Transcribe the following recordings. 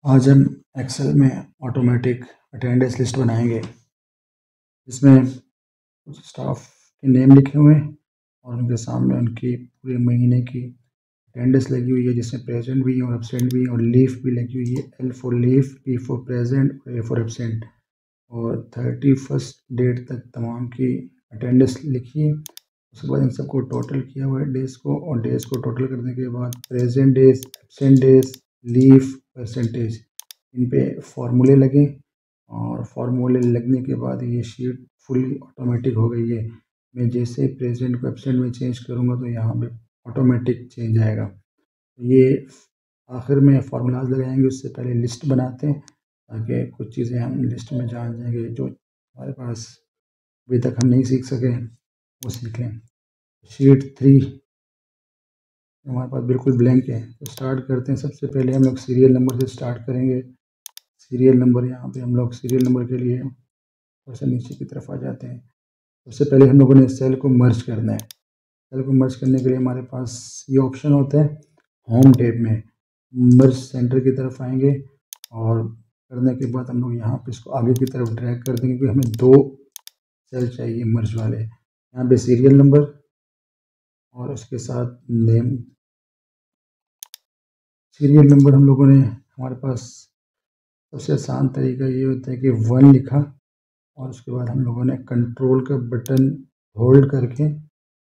आज हम एक्सेल में ऑटोमेटिक अटेंडेंस लिस्ट बनाएंगे, जिसमें कुछ स्टाफ के नेम लिखे हुए हैं और उनके सामने उनकी पूरे महीने की अटेंडेंस लगी हुई है, जिसमें प्रेजेंट भी है और एब्सेंट भी है और लीव भी लगी हुई है। L for leave, P for present और A फॉर एब्सेंट। और 31 डेट तक तमाम की अटेंडेंस लिखी है। उसके बाद इन सबको टोटल किया हुआ है डेज़ को, और डेज़ को टोटल करने के बाद present days, absent days, leave, percentage, इन पे फार्मूले लगे। और फार्मूले लगने के बाद ये शीट फुली ऑटोमेटिक हो गई है। मैं जैसे प्रेजेंट को एब्सेंट में चेंज करूँगा तो यहाँ पे ऑटोमेटिक चेंज आएगा। ये आखिर में फार्मूलाज लगाएंगे, उससे पहले लिस्ट बनाते हैं ताकि कुछ चीज़ें हम लिस्ट में जान जाएंगे जो हमारे पास अभी तक हम नहीं सीख सके वो सीख लें। शीट 3 हमारे पास बिल्कुल ब्लैंक है, तो स्टार्ट करते हैं। सबसे पहले हम लोग सीरियल नंबर से स्टार्ट करेंगे। सीरियल नंबर, यहाँ पे हम लोग सीरियल नंबर के लिए थोड़ा सा नीचे की तरफ आ जाते हैं। सबसे पहले हम लोगों ने सेल को मर्ज करना है। सेल को मर्ज करने के लिए हमारे पास ये ऑप्शन होता है होम टैब में। मर्ज सेंटर की तरफ आएंगे और करने के बाद हम लोग यहाँ पे इसको आगे की तरफ ड्रैग कर देंगे, क्योंकि हमें 2 सेल चाहिए मर्ज वाले। यहाँ पे सीरियल नंबर और उसके साथ नेम। सीरियल नंबर हम लोगों ने, हमारे पास सबसे आसान तरीका ये होता है कि 1 लिखा और उसके बाद हम लोगों ने कंट्रोल का बटन होल्ड करके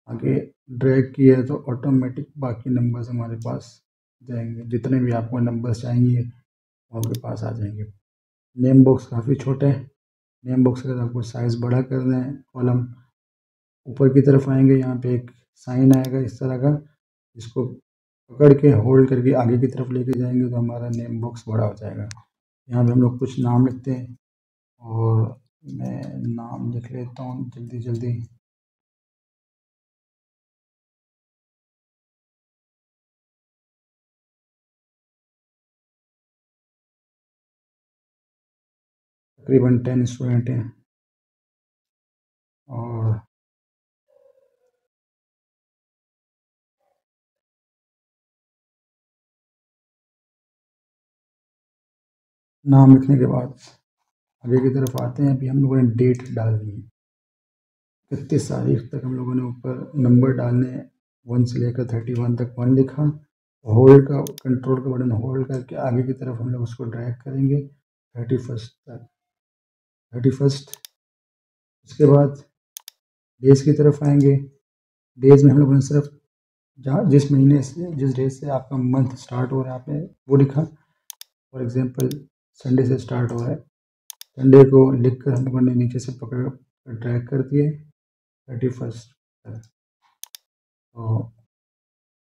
आगे ड्रैग किया तो ऑटोमेटिक बाकी नंबर्स हमारे पास जाएंगे। जितने भी आपको नंबर्स चाहिए वो आपके पास आ जाएंगे। नेम बॉक्स काफ़ी छोटा है। नेम बॉक्स का आपको साइज़ बड़ा करना है। कॉलम ऊपर की तरफ आएंगे, यहाँ पे एक साइन आएगा इस तरह का, इसको पकड़ के होल्ड करके आगे की तरफ लेके जाएंगे तो हमारा नेम बॉक्स बड़ा हो जाएगा। यहाँ पे हम लोग कुछ नाम लिखते हैं और मैं नाम लिख लेता हूँ जल्दी जल्दी। तकरीबन 10 स्टूडेंट हैं और नाम लिखने के बाद आगे की तरफ आते हैं। अभी हम लोगों ने डेट डालनी है, 31 तारीख तक हम लोगों ने ऊपर नंबर डालने हैं। 1 से लेकर 31 तक 1 लिखा। होल्ड का, कंट्रोल का बटन होल्ड करके आगे की तरफ हम लोग उसको ड्रैग करेंगे 31 तक, 31। उसके बाद डेज की तरफ आएंगे। डेज में हम लोगों ने सिर्फ जहाँ जिस महीने से, जिस डेट से आपका मंथ स्टार्ट हो रहा है आपने वो लिखा। फॉर एग्जांपल संडे से स्टार्ट हो रहा है, संडे को लिख कर हम लोगों ने नीचे से पकड़ ड्रैग कर दिए 31 तक। तो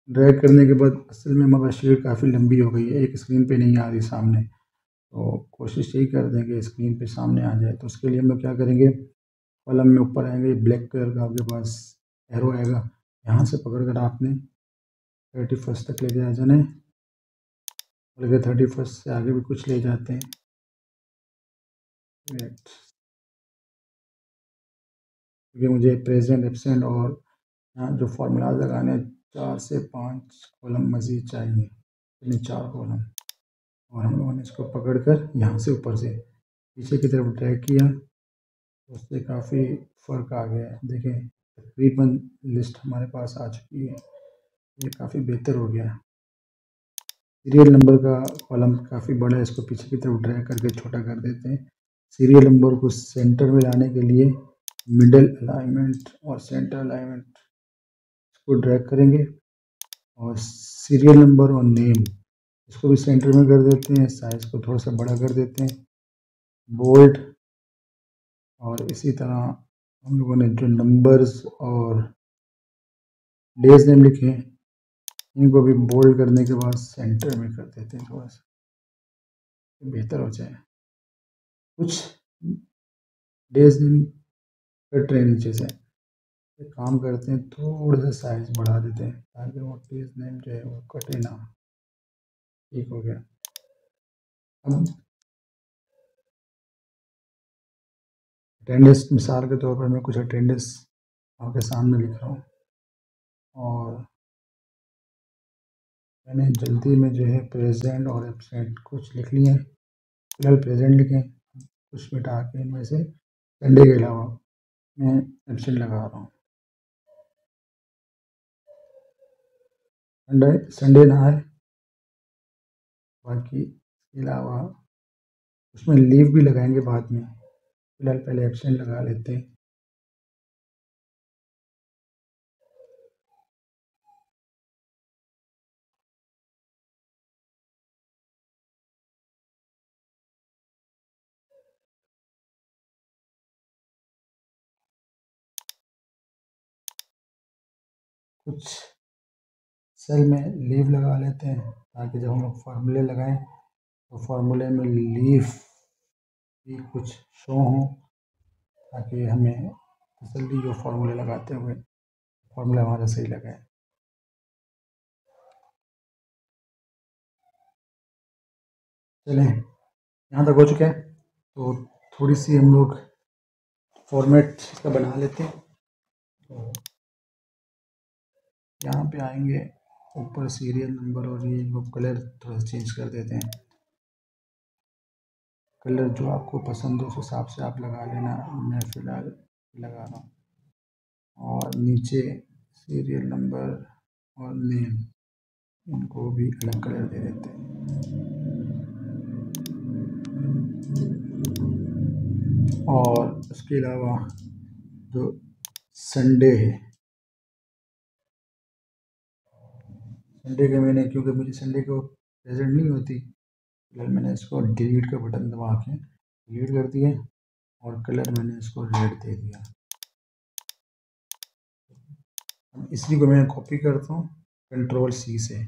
ड्रैग करने के बाद असल में हमारा शीट काफ़ी लंबी हो गई है, एक स्क्रीन पे नहीं आ रही सामने। तो कोशिश यही कर दें कि स्क्रीन पे सामने आ जाए। तो उसके लिए हम लोग क्या करेंगे, कॉलम में ऊपर आएंगे, ब्लैक कलर का आपके पास एरो आएगा, यहाँ से पकड़ कर आपने 31 तक लेके आ जाना है। और अगर 31 से आगे भी कुछ ले जाते हैं, क्योंकि मुझे प्रेजेंट, एब्सेंट और यहाँ जो फार्मूलाज लगाने 4 से 5 कॉलम मज़ीद चाहिए, यानी 4 कॉलम। और हम लोगों ने इसको पकड़कर यहाँ से ऊपर से पीछे की तरफ ड्रैग किया, उससे काफ़ी फ़र्क आ गया है। देखें तकरीबन लिस्ट हमारे पास आ चुकी है, ये काफ़ी बेहतर हो गया है। सीरियल नंबर का कॉलम काफ़ी बड़ा है, इसको पीछे की तरफ ड्रैग करके छोटा कर देते हैं। सीरियल नंबर को सेंटर में लाने के लिए मिडल अलाइनमेंट और सेंटर अलाइनमेंट इसको ड्रैग करेंगे। और सीरियल नंबर और नेम इसको भी सेंटर में कर देते हैं, साइज़ को थोड़ा सा बड़ा कर देते हैं, बोल्ड। और इसी तरह हम लोगों ने जो नंबर्स और डेज नेम लिखे हैं इनको भी बोल्ड करने के बाद सेंटर में कर देते हैं, थोड़ा सा बेहतर हो जाए। कुछ डेज नेम कट रहे नीचे से, एक काम करते हैं थोड़ा सा साइज बढ़ा देते हैं ताकि वो डेज नेम जो है वो कटे ना। ठीक हो गया। अब अटेंडेंस, मिसाल के तौर पर मैं कुछ अटेंडेंस आपके सामने लिख रहा हूँ। और मैंने जल्दी में जो है प्रेजेंट और एब्सेंट कुछ लिख लिए, फिलहाल प्रेजेंट लिखें, कुछ मिटा के इनमें से संडे के अलावा मैं एब्सेंट लगा रहा हूँ। संडे ना है, बाकी इसके अलावा उसमें लीव भी लगाएंगे बाद में, फिलहाल पहले एब्सेंट लगा लेते हैं। कुछ सेल में लीव लगा लेते हैं ताकि जब हम लोग फार्मूले लगाएं तो फार्मूले में लीव भी कुछ शो हो, ताकि हमें जल्दी जो फार्मूले लगाते हुए फार्मूला हमारा सही लगे। चलें, यहाँ तक हो चुके हैं तो थोड़ी सी हम लोग फॉर्मेट इसका बना लेते हैं। तो यहाँ पे आएंगे, ऊपर सीरियल नंबर और ये लोग कलर थोड़ा सा चेंज कर देते हैं। कलर जो आपको पसंद हो उस हिसाब से आप लगा लेना, मैं फ़िलहाल लगा रहा हूँ। और नीचे सीरियल नंबर और नेम, इनको भी अलग कलर दे देते हैं। और उसके अलावा जो संडे है, संडे के मैंने, क्योंकि मुझे संडे को प्रेजेंट नहीं होती, फिलहाल मैंने इसको डिलीट का बटन दबा के डिलीट कर दिया और कलर मैंने इसको रेड दे दिया। इसी को मैं कॉपी करता हूँ कंट्रोल सी से,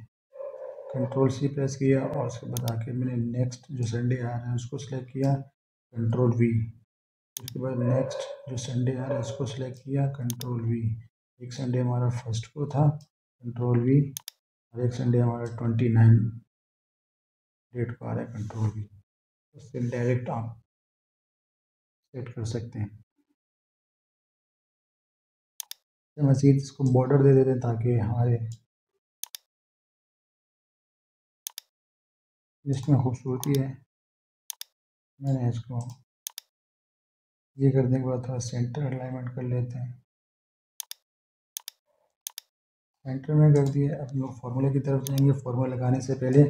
कंट्रोल सी प्रेस किया और उसके बाद आके मैंने नेक्स्ट जो संडे आ रहा है उसको सिलेक्ट किया, कंट्रोल वी। उसके बाद नेक्स्ट जो संडे आ रहा है उसको सिलेक्ट किया, कंट्रोल वी। एक संडे हमारा फर्स्ट को था, कंट्रोल वी। और एक संडे हमारा 29 डेट को आ रहा है, कंट्रोल वी। उससे डायरेक्ट आप सेट कर सकते हैं। मज़ीद इसको बॉर्डर दे देते हैं ताकि हमारे लिस्ट में खूबसूरती है। मैंने इसको ये करने के बाद थोड़ा सेंटर अलाइनमेंट कर लेते हैं, सेंटर में कर दिए। अब हम लोग फार्मूले की तरफ जाएंगे। फार्मूला लगाने से पहले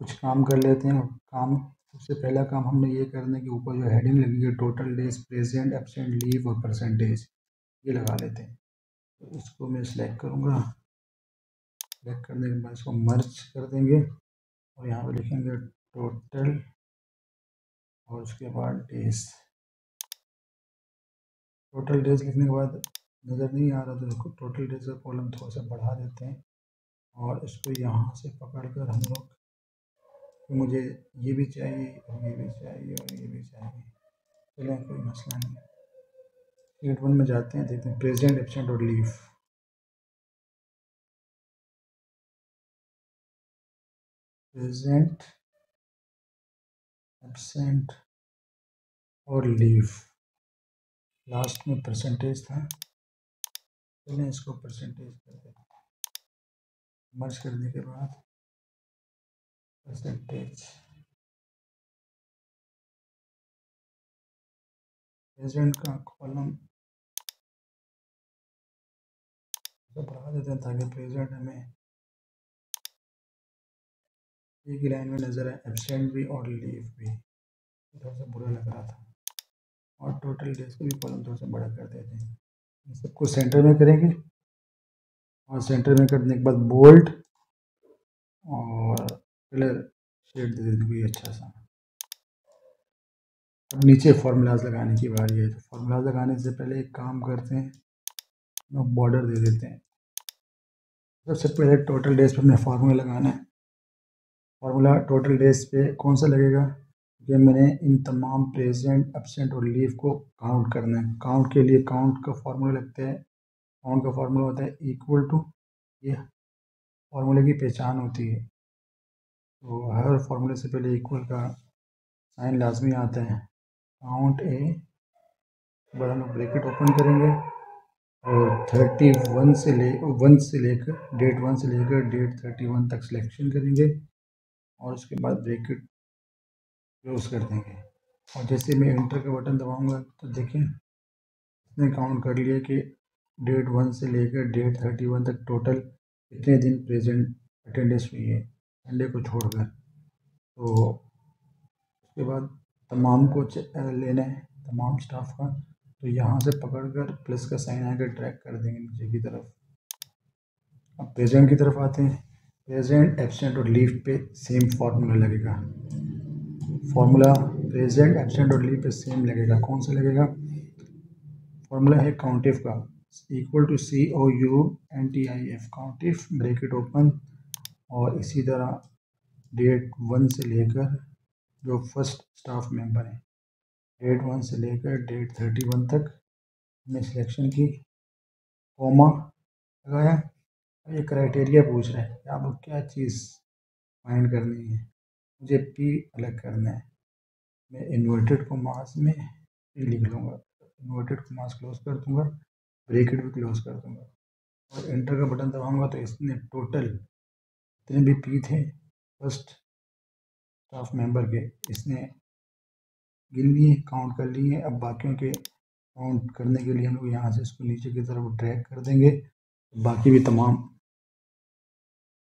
कुछ काम कर लेते हैं। काम, सबसे पहला काम हमने ये करना है कि ऊपर जो हेडिंग लगी है total days, present, absent, leave और परसेंटेज, ये लगा लेते हैं। तो इसको मैं सिलेक्ट करूँगा, सिलेक्ट करने के बाद इसको मर्ज कर देंगे और यहाँ पर लिखेंगे टोटल और उसके बाद डेज। टोटल डेज लिखने के बाद नज़र नहीं आ रहा तो इसको टोटल डेज का कॉलम थोड़ा सा बढ़ा देते हैं और इसको यहाँ से पकड़ कर हम लोग, तो मुझे ये भी चाहिए और ये भी चाहिए और ये भी चाहिए, चलें कोई मसला नहीं। शीट 1 में जाते हैं, देखते हैं प्रेजेंट, एब्सेंट और लीव। प्रेजेंट, एब्सेंट और लीव, लास्ट में परसेंटेज था, चलें इसको परसेंटेज कर देते हैं। मर्ज करने के बाद परसेंटेज, प्रेजेंट का कॉलम बढ़ा देते हैं ताकि प्रेजेंट हमें एक ही लाइन में नज़र आए, एब्सेंट भी और लीव भी। थोड़ा सा बुरा लग रहा था। और टोटल डेज को भी कॉलम थोड़ा सा बड़ा कर देते हैं। सबको सेंटर में करेंगे और सेंटर में करने के बाद बोल्ड और कलर शेड दे देंगे कोई अच्छा सा। अब नीचे फार्मूलाज लगाने की बारी है। तो फार्मूलाज लगाने से पहले एक काम करते हैं, बॉर्डर दे देते हैं। सबसे पहले टोटल डेज पे हमने फार्मूला लगाना है। फार्मूला टोटल डेज पे कौन सा लगेगा, कि मैंने इन तमाम प्रेजेंट, एब्सेंट और लीव को काउंट करना है। काउंट के लिए काउंट का फार्मूला लगता है, काउंट का फार्मूला होता है इक्वल टू, ये फार्मूले की पहचान होती है। तो हर फार्मूले से पहले इक्वल का साइन लाजमी आता है। काउंट ए, बड़ा हम लोग ब्रैकेट ओपन करेंगे और 1 से लेकर डेट 31 तक सिलेक्शन करेंगे और उसके बाद ब्रैकेट क्लोज कर देंगे। और जैसे मैं एंटर का बटन दबाऊंगा तो देखें इसने काउंट कर लिया कि डेट 1 से लेकर डेट 31 तक टोटल कितने दिन प्रेजेंट अटेंडेंस हुई है संडे को छोड़कर। तो उसके बाद तमाम को लेना है, तमाम स्टाफ का, तो यहाँ से पकड़कर प्लस का साइन आकर ड्रैग कर देंगे नीचे की तरफ। अब प्रेजेंट की तरफ आते हैं। प्रेजेंट, एब्सेंट और लीव पे सेम फार्मूला लगेगा। फार्मूला प्रेजेंट, एब्सेंट और लीव पे सेम लगेगा। कौन सा लगेगा? फार्मूला है काउंटिफ का, equal to COUNTIF, countif bracket open, और इसी तरह डेट 1 से लेकर जो फर्स्ट स्टाफ मेंबर है, डेट 1 से लेकर डेट 31 तक हमने सिलेक्शन की, कॉमा लगाया। ये क्राइटेरिया पूछ रहा है कि आपको क्या चीज़ फाइंड करनी है। मुझे P अलग करना है। मैं इन्वर्टेड कॉमास में P लिख लूँगा, इन्वर्टेड कॉमास क्लोज कर दूँगा, ब्रैकेट भी क्लोज कर दूँगा और एंटर का बटन दबाऊँगा तो इसने टोटल जितने भी P थे फर्स्ट स्टाफ मेंबर के, इसने गिन लिए, काउंट कर लिए। अब बाकियों के काउंट करने के लिए हम लोग यहाँ से इसको नीचे की तरफ ड्रैग कर देंगे, बाकी भी तमाम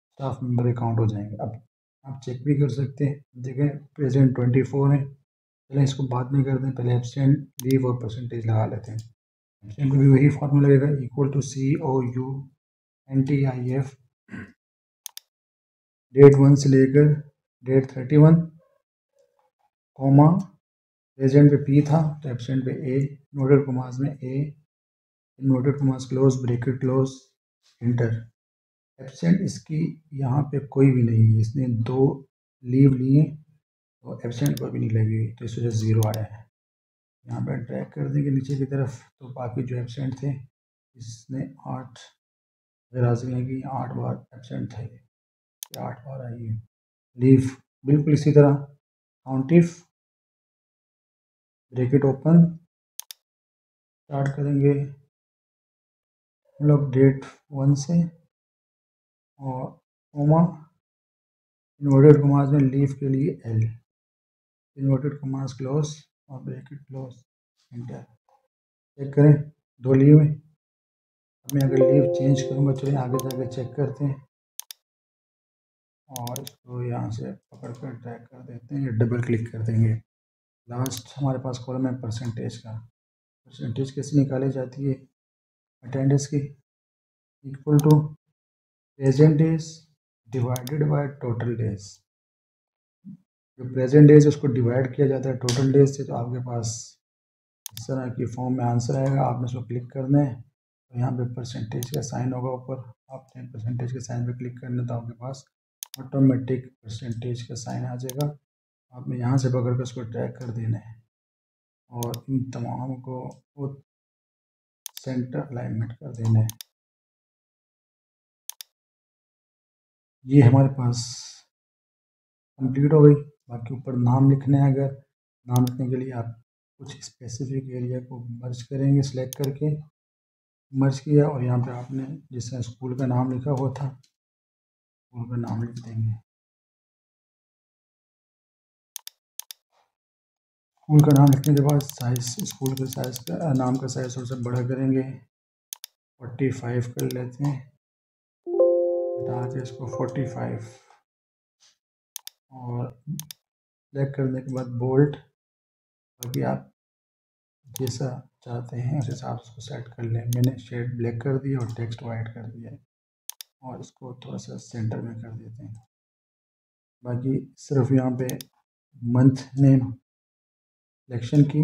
स्टाफ मेंबर काउंट हो जाएंगे। अब आप चेक भी कर सकते हैं, देखें प्रेजेंट 24 है। चलें इसको बाद में कर दें, पहले एब्सेंट, लीव और परसेंटेज लगा लेते हैं। एब्सेंट भी वही फार्मूला लगेगा, इक्वल टू COUNTIF, डेट 1 से लेकर डेट 31, कॉमा प्रेजेंट पे P था तो एब्सेंट पे A, इन्वर्टेड कॉमास में A, inverted commas close, bracket close, inter. Absent इसकी यहाँ पे कोई भी नहीं है, इसने 2 लीव लिए तो एब्सेंट कोई भी नहीं लगी, तो इस वजह से 0 आया है। यहाँ पे ड्रैग कर देंगे नीचे की तरफ, तो बाकी जो एब्सेंट थे इसने 8 राजी है कि 8 बार एब्सेंट थे, 8 बार आई है। लीव बिल्कुल इसी तरह, काउंटिफ ब्रैकेट ओपन, स्टार्ट करेंगे हम लोग डेट 1 से और कॉमा इन्वर्टेड कॉमास में लीव के लिए L, इन्वर्टेड कॉमास क्लोज और ब्रैकेट क्लोज, इंटर। चेक करें 2 लीव है। अब मैं अगर लीव चेंज करूँगा, चलिए आगे जाके चेक करते हैं और इसको यहाँ से पकड़ कर ड्रैग कर देते हैं, डबल क्लिक कर देंगे। लास्ट हमारे पास कॉलम है परसेंटेज का। परसेंटेज कैसे निकाली जाती है? अटेंडेंस की equal to present days divided by total days. जो प्रेजेंट डेज उसको डिवाइड किया जाता है टोटल डेज से, तो आपके पास इस तरह की फॉर्म में आंसर आएगा। आपने उसको क्लिक करना है तो यहाँ पे परसेंटेज का साइन होगा ऊपर, आपने परसेंटेज के साइन पे क्लिक करना है तो आपके पास ऑटोमेटिक परसेंटेज का साइन आ जाएगा। आपने यहाँ से पकड़ कर उसको ड्रैग कर देना है और इन तमाम को वो सेंटर अलाइनमेंट कर देना है। ये हमारे पास कंप्लीट हो गई। बाकी ऊपर नाम लिखना है, अगर नाम लिखने के लिए आप कुछ स्पेसिफिक एरिया को मर्ज करेंगे, सिलेक्ट करके मर्ज किया और यहाँ पे आपने जिस तरह स्कूल का नाम लिखा हुआ था स्कूल का नाम लिख देंगे। स्कूल का नाम लिखने के बाद साइज, स्कूल के साइज का नाम का साइज थोड़ा सा बड़ा करेंगे, 45 कर लेते हैं, हटा के इसको 45 और सेलेक्ट करने के बाद बोल्ट, बाकी आप जैसा चाहते हैं उस हिसाब से उसको सेट कर लें। मैंने शेड ब्लैक कर दिया और टेक्स्ट वाइट कर दिया है और इसको थोड़ा सा सेंटर में कर देते हैं। बाकी सिर्फ यहाँ पे मंथ नेम सिलेक्शन की,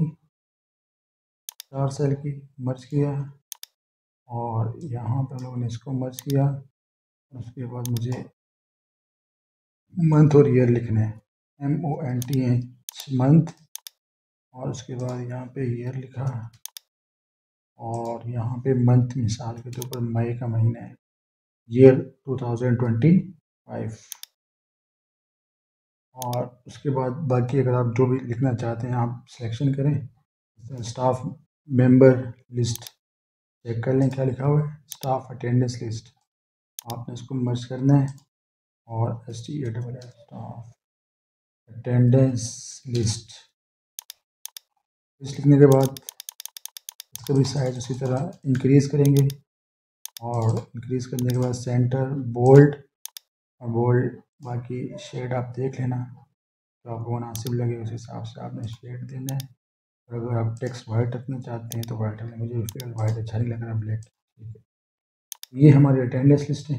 4 सेल की मर्ज किया और यहाँ पे लोगों ने इसको मर्ज किया। उसके बाद मुझे मंथ और ईयर लिखना है, MONTH मंथ, और उसके बाद यहाँ पे ईयर लिखा और यहाँ पे मंथ मिसाल के तौर पर मई का महीना है, ईयर 2025। और उसके बाद बाकी अगर आप जो भी लिखना चाहते हैं आप सिलेक्शन करें। स्टाफ मेंबर लिस्ट चेक कर लें क्या लिखा हुआ है, स्टाफ अटेंडेंस लिस्ट। आपने इसको मर्ज करना है और STAFF स्टाफ अटेंडेंस लिस्ट लिखने के बाद इसका भी साइज उसी तरह इंक्रीज़ करेंगे और इंक्रीज़ करने के बाद सेंटर बोल्ड और बोल्ड बाकी शेड आप देख लेना तो आपको मुनासिब लगे उस हिसाब से आपने शेड देना है। और अगर आप टेक्स्ट वाइट रखना चाहते हैं तो वाइट रखना, मुझे फिर वाइट अच्छा नहीं लग रहा, ब्लैक ठीक है। ये हमारी अटेंडेंस लिस्ट है,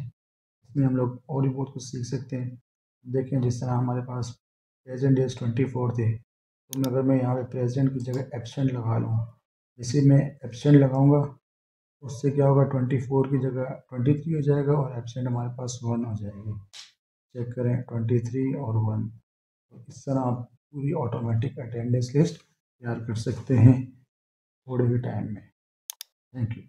इसमें हम लोग और भी बहुत कुछ सीख सकते हैं। देखें जिस तरह हमारे पास प्रेजेंट डेज 24 थे, तो अगर मैं यहाँ पे प्रेजेंट की जगह एब्सेंट लगा लूँ, इसी में एब्सेंट लगाऊंगा उससे क्या होगा 24 की जगह 23 हो जाएगा और एब्सेंट हमारे पास 1 हो जाएगी। चेक करें 23 और 1। तो इस तरह आप पूरी ऑटोमेटिक अटेंडेंस लिस्ट तैयार कर सकते हैं थोड़े ही टाइम में। Thank you.